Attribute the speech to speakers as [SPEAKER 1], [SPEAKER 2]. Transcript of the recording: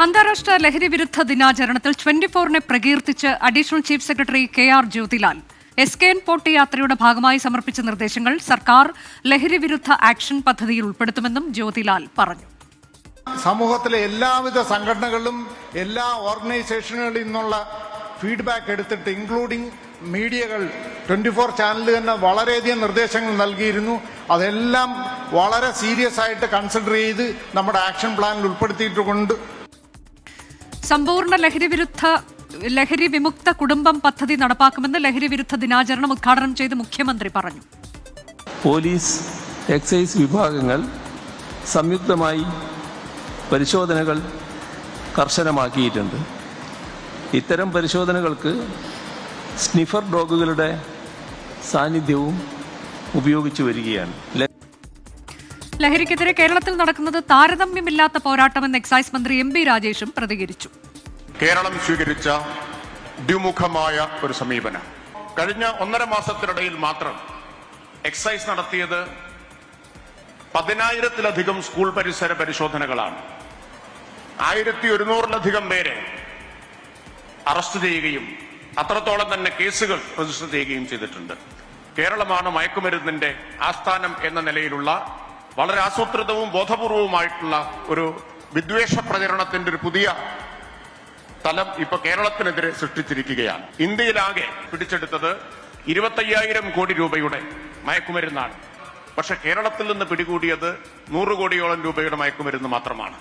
[SPEAKER 1] അന്താരാഷ്ട്ര ലഹരി വിരുദ്ധ ദിനാചരണത്തിൽ 24-നെ പ്രകീർത്തിച്ച് additional chief secretary KR Jyothilal SKN port യാത്രയുടെ ഭാഗമായി സമർപ്പിച്ച നിർദ്ദേശങ്ങൾ സർക്കാർ ലഹരി വിരുദ്ധ ആക്ഷൻ പദ്ധതിയിൽ ഉൾപ്പെടുത്തുമെന്നും ജ്യോതിലാൽ പറഞ്ഞു.
[SPEAKER 2] സമൂഹത്തിലെ എല്ലാവിധ സംഘടനകളും എല്ലാ ഓർഗനൈസേഷനുകളിൽ നിന്നുള്ള ഫീഡ്ബാക്ക് എടുത്തിട്ട് ഇൻക്ലൂഡിംഗ് മീഡിയകൾ 24 ചാനലിൽ തന്നെ വളരെയധികം നിർദ്ദേശങ്ങൾ നൽകിയിരുന്നു. അതെല്ലാം വളരെ സീരിയസ് ആയിട്ട് കൺസിഡർ ചെയ്ത് നമ്മുടെ ആക്ഷൻ പ്ലാനിൽ ഉൾപ്പെടുത്തിയിട്ടുണ്ട്.
[SPEAKER 1] സമ്പൂർണ്ണ ലഹരി വിമുക്ത കുടുംബം പദ്ധതി നടപ്പാക്കുമെന്ന് ലഹരി വിരുദ്ധ ദിനാചരണം ഉദ്ഘാടനം ചെയ്ത് മുഖ്യമന്ത്രി പറഞ്ഞു.
[SPEAKER 3] പോലീസ്, എക്സൈസ് വിഭാഗങ്ങൾ സംയുക്തമായി പരിശോധനകൾ കർശനമാക്കിയിട്ടുണ്ട്. ഇത്തരം പരിശോധനകൾക്ക് സ്നിഫർ ഡോഗുകളുടെ സാന്നിധ്യവും ഉപയോഗിച്ചു വരികയാണ്.
[SPEAKER 1] ലഹരിക്കെതിരെ കേരളത്തിൽ നടക്കുന്നത് താരതമ്യമില്ലാത്ത പോരാട്ടമെന്ന് എക്സൈസ് മന്ത്രി MP രാജേഷും പ്രതികരിച്ചു.
[SPEAKER 4] കേരളം സ്വീകരിച്ച ദ്വിമുഖമായ ഒരു സമീപനം. കഴിഞ്ഞ 1.5 മാസത്തിനിടയിൽ മാത്രം എക്സൈസ് നടത്തിയത് 10,000-ലധികം സ്കൂൾ പരിസര പരിശോധനകളാണ്. 1,100-ലധികം പേരെ അറസ്റ്റ് ചെയ്യുകയും അത്രത്തോളം തന്നെ കേസുകൾ രജിസ്റ്റർ ചെയ്യുകയും ചെയ്തിട്ടുണ്ട്. കേരളമാണ് മയക്കുമരുന്നിന്റെ ആസ്ഥാനം എന്ന നിലയിലുള്ള വളരെ ആസൂത്രിതവും ബോധപൂർവവുമായിട്ടുള്ള ഒരു വിദ്വേഷ പ്രചരണത്തിന്റെ ഒരു പുതിയ തലം ഇപ്പൊ കേരളത്തിനെതിരെ സൃഷ്ടിച്ചിരിക്കുകയാണ്. ഇന്ത്യയിലാകെ പിടിച്ചെടുത്തത് 25,000 കോടി രൂപയുടെ മയക്കുമരുന്നാണ്. പക്ഷെ കേരളത്തിൽ നിന്ന് പിടികൂടിയത് 100 കോടിയോളം രൂപയുടെ മയക്കുമരുന്ന് മാത്രമാണ്.